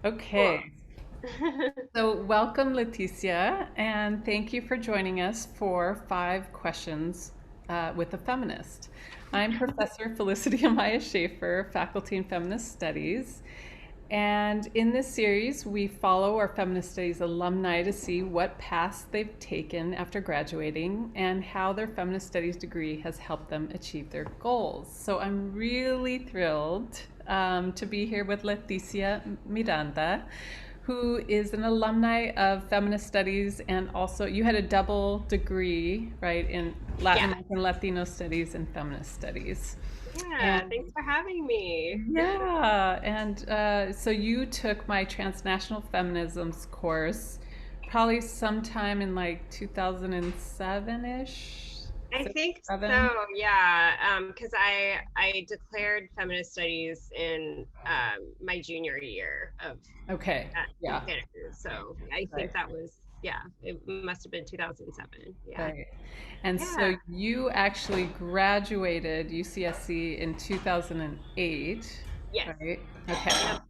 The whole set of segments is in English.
Okay, Cool. so welcome, Leticia, and thank you for joining us for 5 questions with a feminist. I'm Professor Felicity Schaeffer, faculty in Feminist Studies, and in this series, we follow our Feminist Studies alumni to see what paths they've taken after graduating and how their Feminist Studies degree has helped them achieve their goals. So I'm really thrilled to be here with Leticia Miranda, who is an alumni of Feminist Studies, and also you had a double degree, right, in Latin Yeah. American Latino Studies and Feminist Studies. Yeah. And Thanks for having me. yeah, and so you took my transnational feminisms course probably sometime in like 2007-ish, I six, think seven. so. Yeah. Because I declared feminist studies in my junior year of Okay, in yeah, Santa Cruz. So I right, think that was it must have been 2007. Yeah. right. And so Yeah. you actually graduated UCSC in 2008, Yes. right? Okay. Yep.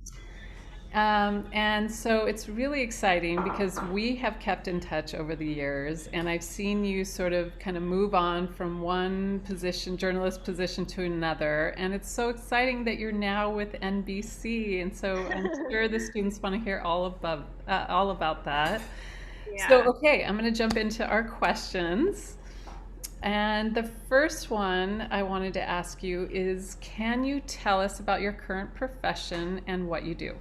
And so it's really exciting because we have kept in touch over the years, and I've seen you sort of kind of move on from one position, journalist position, to another. And it's so exciting that you're now with NBC. And so I'm sure the students want to hear all about that. So, Yeah. okay, I'm going to jump into our questions. And the first one I wanted to ask you is, can you tell us about your current profession and what you do?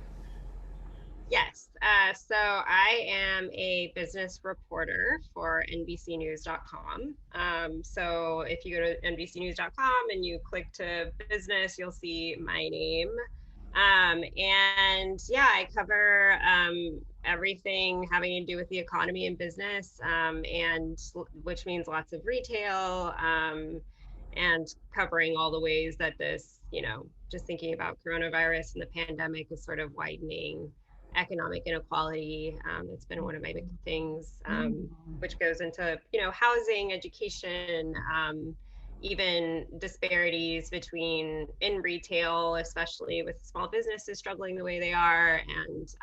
Yes. So I am a business reporter for NBCnews.com. So if you go to NBCnews.com and you click to business, you'll see my name. And yeah, I cover everything having to do with the economy and business, and which means lots of retail, and covering all the ways that this, just thinking about coronavirus and the pandemic is sort of widening economic inequality. It's been one of my big things, which goes into housing, education, even disparities between in retail, especially with small businesses struggling the way they are, and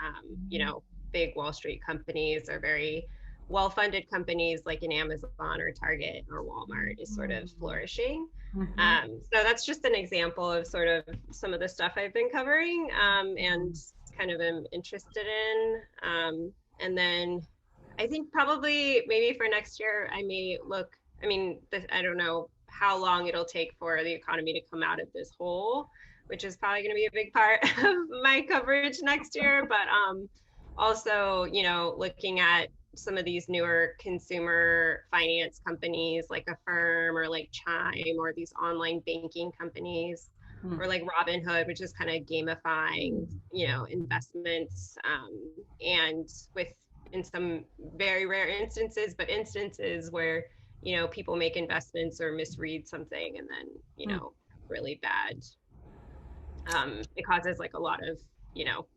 big Wall Street companies are very well-funded companies like an Amazon or Target or Walmart is sort of flourishing. Mhm. So that's just an example of sort of some of the stuff I've been covering, and kind of am interested in. And then I think probably maybe for next year, I may look, I mean, I don't know how long it'll take for the economy to come out of this hole, which is probably going to be a big part of my coverage next year. But also, looking at some of these newer consumer finance companies like Affirm or like Chime or these online banking companies or like Robinhood, which is kind of gamifying, investments, and with in some very rare instances, but instances where people make investments or misread something and then Mhm. really bad. It causes like a lot of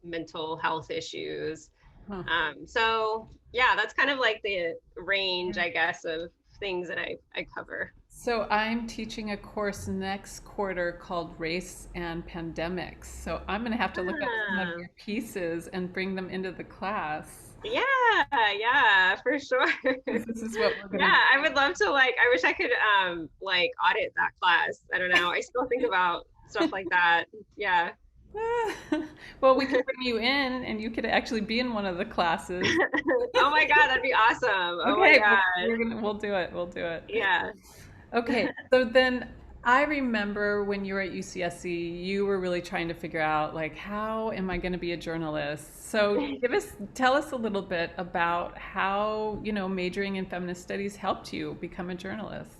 mental health issues. Huh. So yeah, that's kind of like the range, I guess, of things that I cover. So I'm teaching a course next quarter called Race and Pandemics. So I'm going to have to look up some of Ah, your pieces and bring them into the class. yeah, yeah, for sure. 'Cause this is what we're going Yeah, to I would love to I wish I could like audit that class. I don't know. I still think about stuff like that. Yeah. do. Well, we could bring you in and you could actually be in one of the classes. Oh my God, that'd be awesome. Oh my Okay, God. we'll do it. We'll do it. Yeah. Okay, so then I remember when you were at UCSC, you were really trying to figure out like how am I going to be a journalist? So tell us a little bit about how, majoring in feminist studies helped you become a journalist.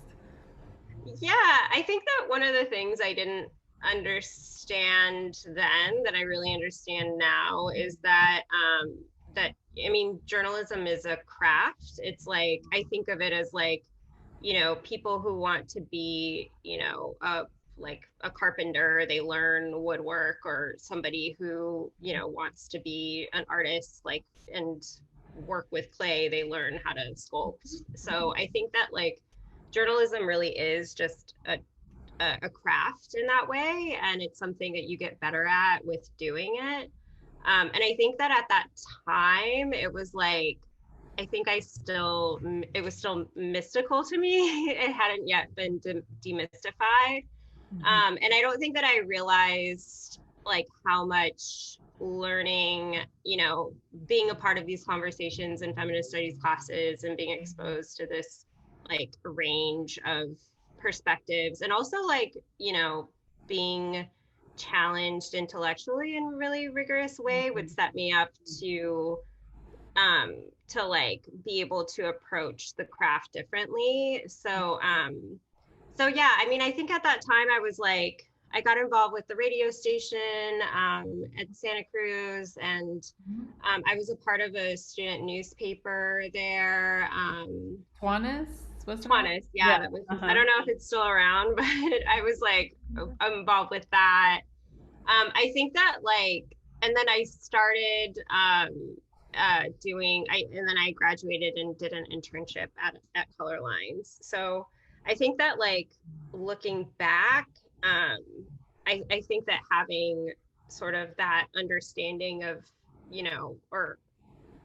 Yeah, I think that one of the things I didn't understand then that I really understand now is that I mean journalism is a craft. It's like I think of it as like, people who want to be, like a carpenter, they learn woodwork, or somebody who, wants to be an artist, like, and work with clay, they learn how to sculpt. So I think that like journalism really is just a craft in that way, and it's something that you get better at with doing it. And I think that at that time, it was like, I think it was still mystical to me. It hadn't yet been demystified. Mhm. And I don't think that I realized like how much learning, being a part of these conversations in feminist studies classes and being exposed to this like range of perspectives, and also like, being challenged intellectually in a really rigorous way would set me up to like be able to approach the craft differently. So yeah, I mean, I think at that time I was like, I got involved with the radio station at Santa Cruz, and I was a part of a student newspaper there. Juanes, wasn't it? Juanes, yeah, Yeah. that was. I Uh-huh. don't know if it's still around, but I was like involved with that. I think that like, and then I started and then I graduated and did an internship at Color Lines. So I think that like looking back, um, I think that having sort of that understanding of, or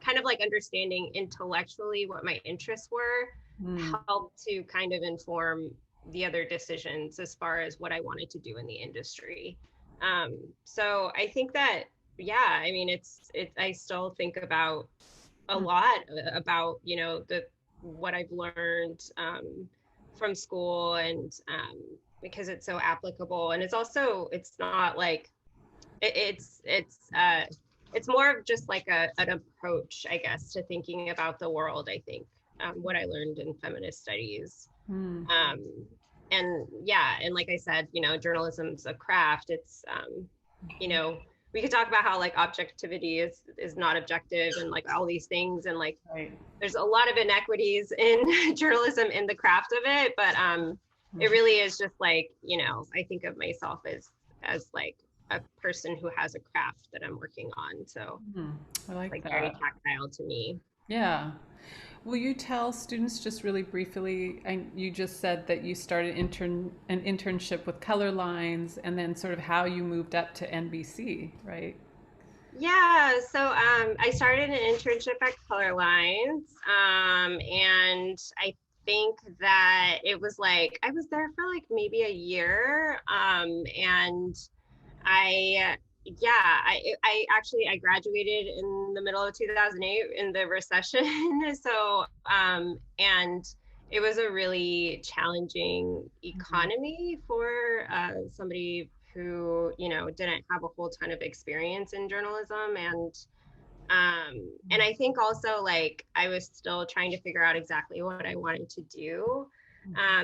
kind of like understanding intellectually what my interests were Mm. helped to kind of inform the other decisions as far as what I wanted to do in the industry. So I think that, yeah, I mean, I still think about a lot about, what I've learned from school, and because it's so applicable. And it's not like, it, it's more of just like an approach, I guess, to thinking about the world, I think, what I learned in feminist studies. Mm. Um, and yeah, and like I said, journalism's a craft. It's, you know, we could talk about how like objectivity is not objective and like all these things. And like, Right. there's a lot of inequities in journalism in the craft of it, but it really is just like, I think of myself as like a person who has a craft that I'm working on. So Mm. I like like very that. tactile to me. Yeah. Will you tell students just really briefly? You just said that you started an internship with Color Lines, and then sort of how you moved up to NBC, right? Yeah, so I started an internship at Color Lines, and I think that it was like I was there for like maybe a year, and I yeah, I graduated in the middle of 2008 in the recession. So and it was a really challenging Mhm. economy for somebody who, didn't have a whole ton of experience in journalism. And I think also like I was still trying to figure out exactly what I wanted to do.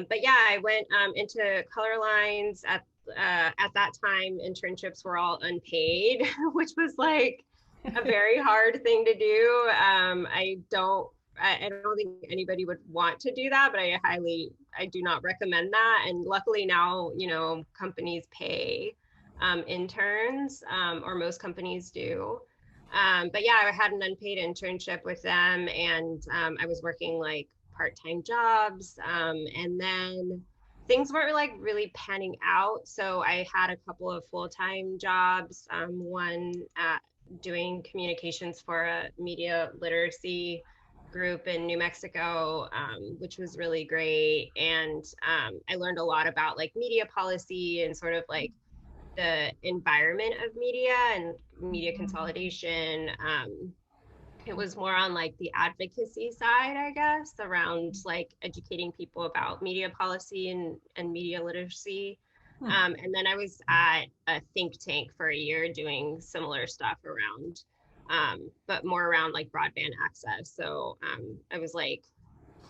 But yeah, I went into Color Lines at that time. Internships were all unpaid, which was like a very hard thing to do. I don't think anybody would want to do that, but I do not recommend that. And luckily now, companies pay interns, or most companies do. But yeah, I had an unpaid internship with them, and I was working like part-time jobs. And then things weren't like really panning out. So I had a couple of full-time jobs. One doing communications for a media literacy group in New Mexico, which was really great. And I learned a lot about like media policy and sort of like the environment of media and media consolidation. It was more on like the advocacy side, I guess, around like educating people about media policy and media literacy. Hmm. And then I was at a think tank for a year doing similar stuff around, but more around like broadband access. So I was like,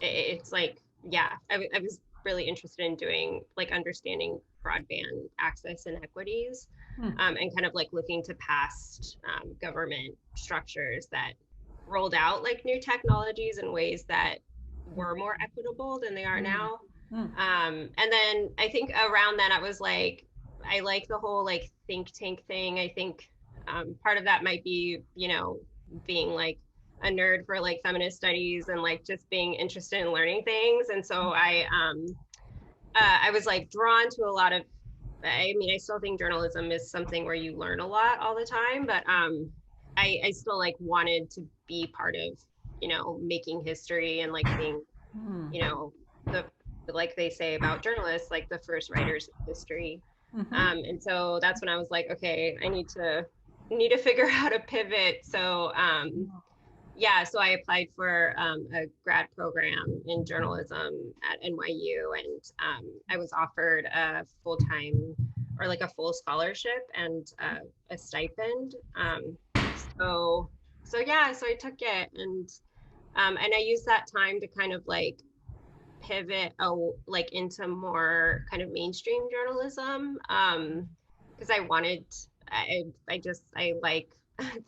it's like, yeah, I was really interested in doing like understanding broadband access inequities, Hmm. and kind of like looking to past government structures that rolled out like new technologies in ways that were more equitable than they are Hmm. now. Hmm. And then I think around then I was like, I like the whole like think tank thing. I think part of that might be, being like a nerd for like feminist studies and like just being interested in learning things. And so I was like drawn to a lot of, I mean, I still think journalism is something where you learn a lot all the time, but I still like wanted to be part of, making history and like being, Hmm. the, like they say about journalists, like the first writers of history. Mm-hmm. And so that's when I was like, okay, I need to figure out a pivot. So yeah, so I applied for a grad program in journalism at NYU, and I was offered a full time or like a full scholarship and a stipend. So so I took it, and I used that time to kind of like pivot like into more kind of mainstream journalism, because I wanted I like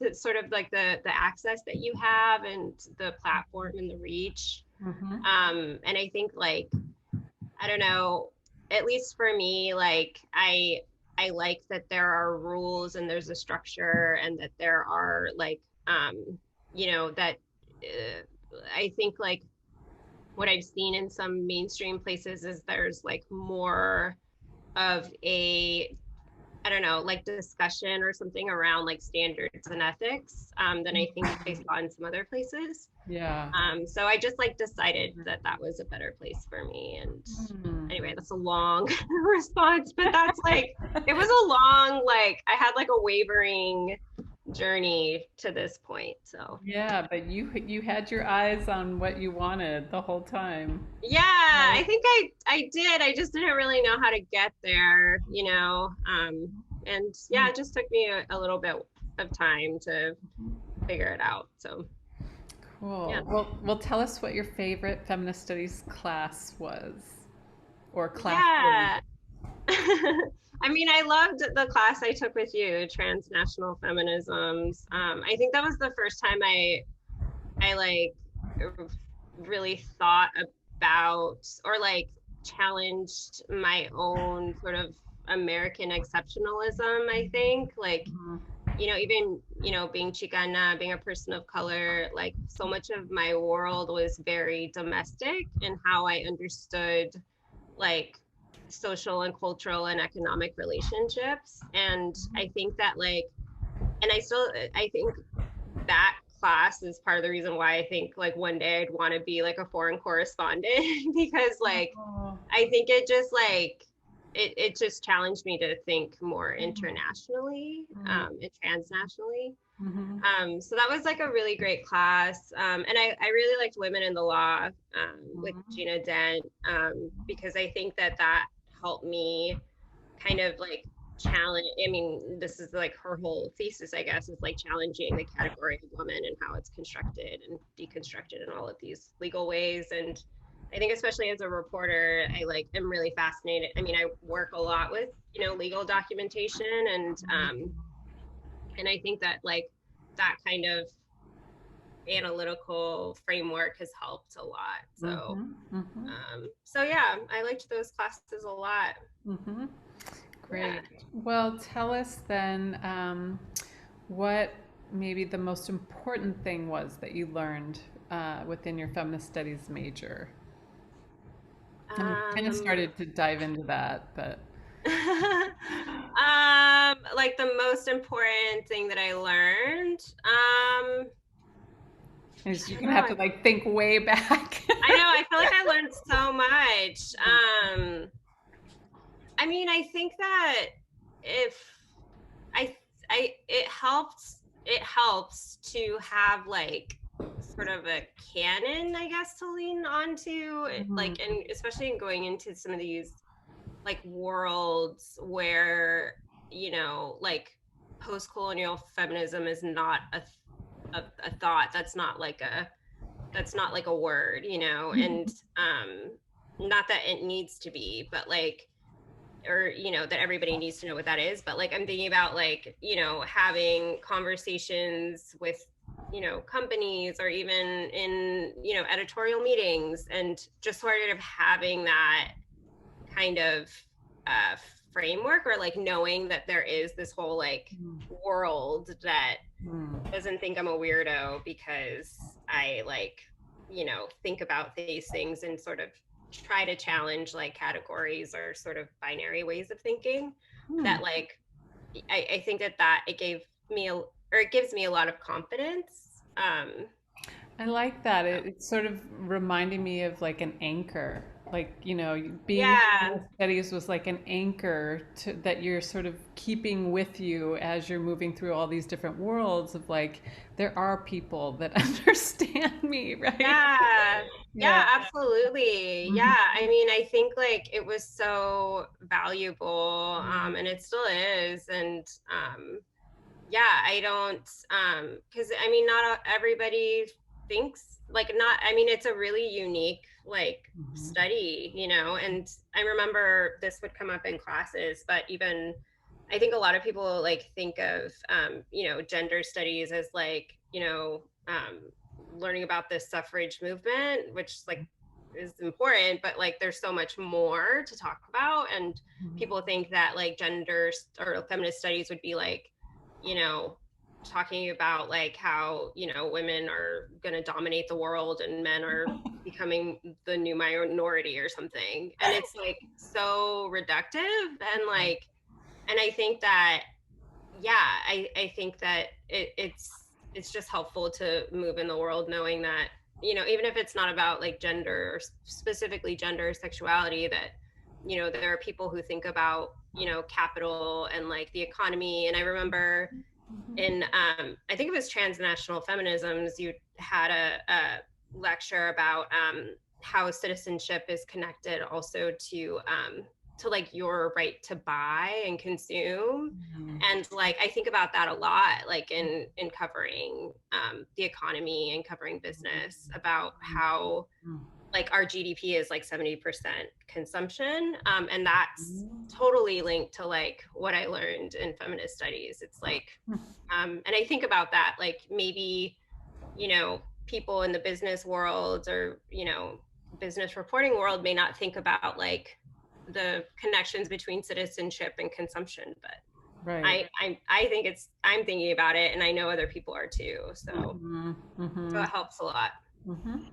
the sort of like the access that you have and the platform and the reach, Mm-hmm. and I think like I don't know, at least for me, like I like that there are rules and there's a structure and that there are like that I think like what I've seen in some mainstream places is there's like more of a, I don't know, like discussion or something around like standards and ethics, than I think I saw in some other places. Yeah. So I just like decided that that was a better place for me. And Hmm. anyway, that's a long response, but that's like, it was a long, like, I had like a wavering journey to this point. So Yeah, but you had your eyes on what you wanted the whole time. yeah, Right. I think I did. I just didn't really know how to get there, and yeah, Mm. it just took me a little bit of time to figure it out. So yeah. Cool. Well, tell us what your favorite feminist studies class was, or classes. Yeah. I mean, I loved the class I took with you, transnational feminisms. I think that was the first time I like really thought about or like challenged my own sort of American exceptionalism, I think. Like, Mhm. even, being Chicana, being a person of color, like so much of my world was very domestic and how I understood like social and cultural and economic relationships. And I think that like, and I think that class is part of the reason why I think like one day I'd want to be like a foreign correspondent because like Oh. I think it just like it just challenged me to think more internationally, and transnationally. Mm-hmm. So that was like a really great class. And I really liked Women in the Law, with Mm-hmm. Gina Dent, because I think that that helped me kind of like challenge. I mean, this is like her whole thesis, I guess, is like challenging the category of woman and how it's constructed and deconstructed in all of these legal ways. And I think especially as a reporter, I like am really fascinated. I mean, I work a lot with, legal documentation, and I think that like that kind of analytical framework has helped a lot. So Mm-hmm. Mm-hmm. so yeah, I liked those classes a lot. Mm-hmm. Yeah. Great. Well, tell us then, what maybe the most important thing was that you learned within your feminist studies major. And we kind of Um, started to dive into that, but like the most important thing that I learned. I you're don't gonna know. have to like think way back. I know. I feel like I learned so much. I mean, I think that if I, it helps to have like sort of a canon, I guess, to lean onto, like, Mhm. and especially in going into some of these like worlds where like post-colonial feminism is not a thought, that's not like a word, and not that it needs to be, but like, or that everybody needs to know what that is, but like I'm thinking about like having conversations with companies or even in editorial meetings, and just sort of having that kind of uh, framework, or like knowing that there is this whole like world that Mhm. doesn't think I'm a weirdo because I like, think about these things and sort of try to challenge like categories or sort of binary ways of thinking. Hmm. That like, I think that it gave me or it gives me a lot of confidence. I like that. It's sort of reminding me of like an anchor. Like, being in Yeah, feminist studies was like an anchor that you're sort of keeping with you as you're moving through all these different worlds of like, there are people that understand me, right? yeah, Yeah. yeah, absolutely. Yeah, Mhm. I mean, I think like it was so valuable, Mhm. and it still is. And yeah, I don't, because I mean, not everybody thinks like, not, I mean, it's a really unique like Mhm. study, and I remember this would come up in classes, but even I think a lot of people like think of, gender studies as like, learning about the suffrage movement, which like is important, but like there's so much more to talk about. And people think that like gender or feminist studies would be like, you know, talking about like how, women are going to dominate the world and men are becoming the new minority or something. And it's like so reductive. And like, and I think that, yeah, I think that it's just helpful to move in the world knowing that, even if it's not about like gender or specifically gender or sexuality, that, there are people who think about, capital and like the economy. And I remember in, I think it was transnational feminisms, you had a lecture about how citizenship is connected also to like your right to buy and consume. Mhm. And like I think about that a lot, like in covering the economy and covering business, about how like our GDP is like 70% consumption. And that's totally linked to like what I learned in feminist studies. It's like, and I think about that, like maybe, people in the business world or, business reporting world may not think about like the connections between citizenship and consumption, but Right. I think I'm thinking about it, and I know other people are too. Mhm. So Mhm. it helps a lot. Mhm.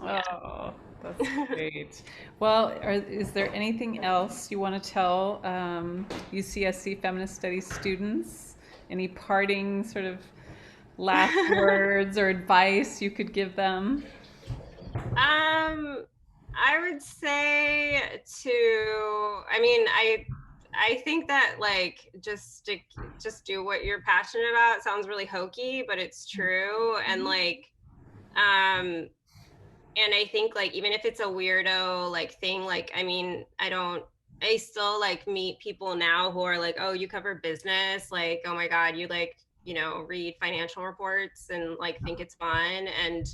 Yeah. Oh, that's great. Well, is there anything else you want to tell UCSC Feminist Studies students? Any parting sort of last words or advice you could give them? I would say I mean, I think that like just do what you're passionate about. It sounds really hokey, but it's true. And like, um, and I think like even if it's a weirdo like thing, like I mean, I still like meet people now who are like, oh, you cover business, like, oh my God, you like, read financial reports and like think it's fun. And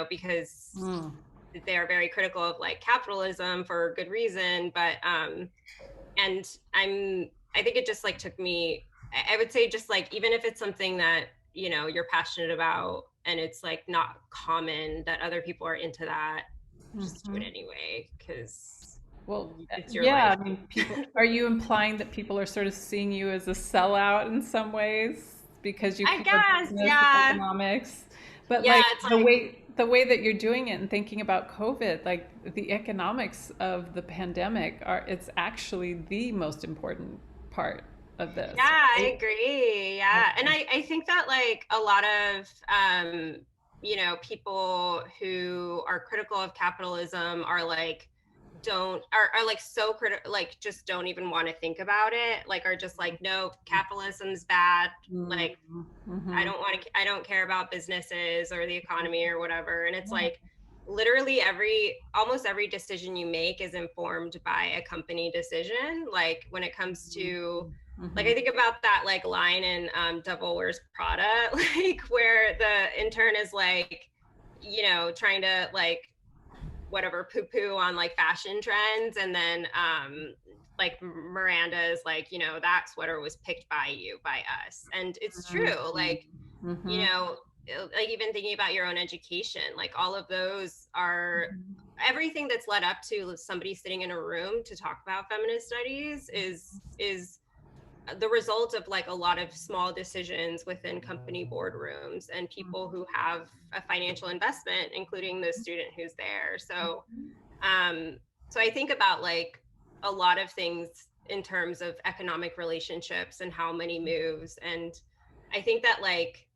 because Mm. they are very critical of like capitalism for good reason. But and I think it just like took me, I would say just like even if it's something that, you're passionate about and it's like not common that other people are into that, just do it Mhm. anyway because Well, it's your yeah, life. I mean, are you implying that people are sort of seeing you as a sellout in some ways because you I cover guess, business and yeah. economics? But Yeah, like it's like, the way that you're doing it and thinking about COVID, like the economics of the pandemic it's actually the most important part of yeah, this, I right? agree. Yeah. And I think that like a lot of people who are critical of capitalism are like don't are like so critical, like just don't even want to think about it, like are just like, no, capitalism's bad, like Mm-hmm. I don't care about businesses or the economy or whatever. And it's like literally almost every decision you make is informed by a company decision. Like when it comes to, like Mm-hmm. I think about that like line in Devil Wears Prada, like where the intern is like, trying to like whatever poo poo on like fashion trends, and then like Miranda is like, that sweater was picked by us. And it's true, like, you Mm-hmm. know like even thinking about your own education, like all of those are everything that's led up to somebody sitting in a room to talk about feminist studies is the result of like a lot of small decisions within company boardrooms and people who have a financial investment, including the student who's there. Um so I think about like a lot of things in terms of economic relationships and how money moves. And I think that like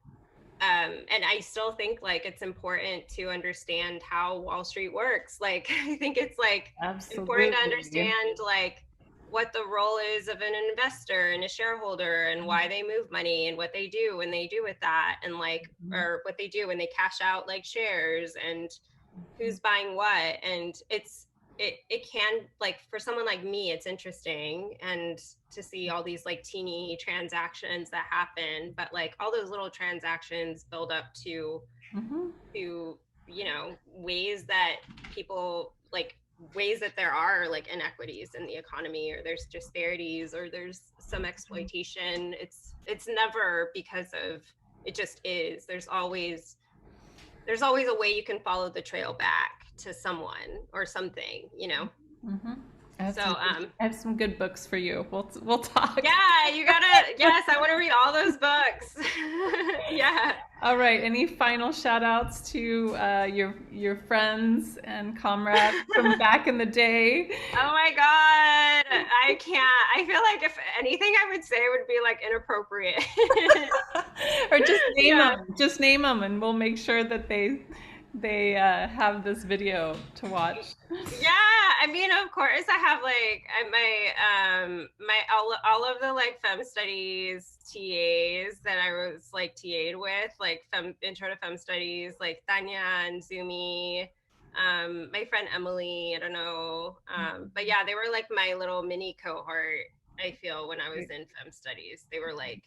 and I still think like it's important to understand how Wall Street works. Like I think it's like important to Absolutely. understand like what the role is of an investor and a shareholder and why they move money and what they do when they do with that and like or what they do when they cash out like shares and who's buying what. And it can like for someone like me it's interesting and to see all these like teeny transactions that happen, but like all those little transactions build up Hmm. to ways that people like ways that there are like inequities in the economy or there's disparities or there's some exploitation. It's never because of it just is. There's always a way you can follow the trail back to someone or something, you know? Hmm. So, I have some good books for you. We'll talk. yeah, you gotta, yes, I want to read all those books. Yeah. All right. Any final shout outs to your friends and comrades from back in the day? Oh my God. I can't. I feel like if anything I would say would be like inappropriate. Or just name Yeah. them. Just name them, and we'll make sure that they have this video to watch. Yeah, I mean, of course, I have like my all of the like fem studies TAs that I was like TA'd with, like fem intro to fem studies, like Tanya and Zumi, my friend Emily, I don't know, but yeah, they were like my little mini cohort. I feel when I was in fem studies, they were like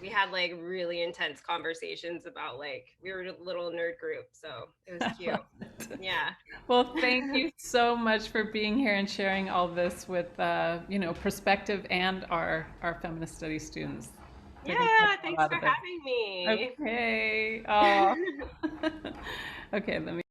we had like really intense conversations about like we were a little nerd group, so it was I cute. love it. Yeah. Well, thank you so much for being here and sharing all this with perspective and our feminist studies students. They're going to get Yeah, a thanks lot for out of it. having me. Okay. Oh. Okay, let me